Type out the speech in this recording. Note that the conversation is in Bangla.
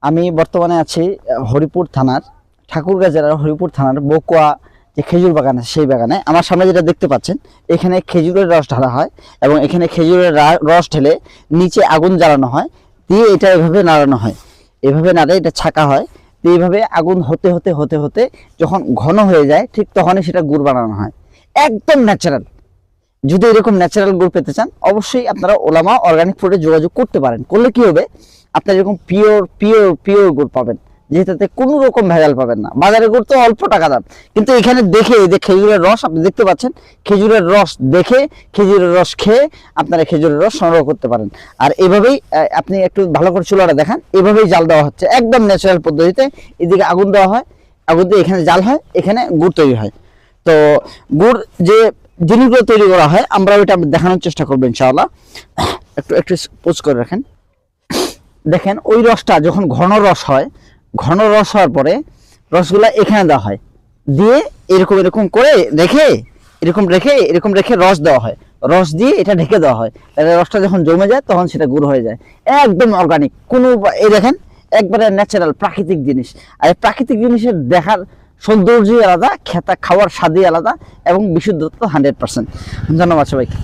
আমি বর্তমানে আছি হরিপুর থানার ঠাকুরগাঁ জেলার হরিপুর থানার বকুয়া যে খেজুর বাগান আছে সেই বাগানে। আমার সামনে যেটা দেখতে পাচ্ছেন এখানে খেজুরের রস ঢালা হয় এবং এখানে খেজুরের রস ঢেলে নিচে আগুন জ্বালানো হয়, দিয়ে এটা এভাবে নাড়ানো হয়, এভাবে নাড়ে এটা ছাকা হয়। তো এইভাবে আগুন হতে হতে হতে হতে যখন ঘন হয়ে যায় ঠিক তখনই সেটা গুড় বানানো হয়, একদম ন্যাচারাল। যদি এরকম ন্যাচারাল গুড় পেতে চান অবশ্যই আপনারা ওলামা অর্গানিক ফুডে যোগাযোগ করতে পারেন। করলে কি হবে, আপনারা এরকম পিওর পিওর পিওর গুড় পাবেন, যেটাতে কোনো রকম ভেজাল পাবেন না। বাজারের গুড় তো অল্প টাকা দাম, কিন্তু এখানে দেখে এই যে খেজুরের রস আপনি দেখতে পাচ্ছেন, খেজুরের রস দেখে খেজুরের রস খেয়ে আপনারা খেজুরের রস সংগ্রহ করতে পারেন। আর এভাবেই আপনি একটু ভালো করে চুলাটা দেখান, এভাবেই জাল দেওয়া হচ্ছে একদম ন্যাচারাল পদ্ধতিতে। এদিকে আগুন দেওয়া হয়, আগুন দিয়ে এখানে জাল হয়, এখানে গুড় তৈরি হয়। তো গুড় যে জিনিসগুলো তৈরি করা হয় আমরা ওইটা দেখানোর চেষ্টা করবো ইনশাআল্লাহ। একটু একটু পোজ করে রাখেন। দেখেন ওই রসটা যখন ঘন রস হয়, ঘন রস হওয়ার পরে রসগুলা এখানে দেওয়া হয়, দিয়ে এরকম এরকম করে রেখে এরকম রেখে রস দেওয়া হয়, রস দিয়ে এটা ঢেকে দেওয়া হয়। তাহলে রসটা যখন জমে যায় তখন সেটা গুঁড়ো হয়ে যায়, একদম অর্গানিক। কোনো এই দেখেন একবারে ন্যাচারাল প্রাকৃতিক জিনিস। আর এই প্রাকৃতিক জিনিসের দেখার সৌন্দর্যই আলাদা, খাওয়ার স্বাদই আলাদা এবং বিশুদ্ধত্ব 100%। ধন্যবাদ সবাইকে।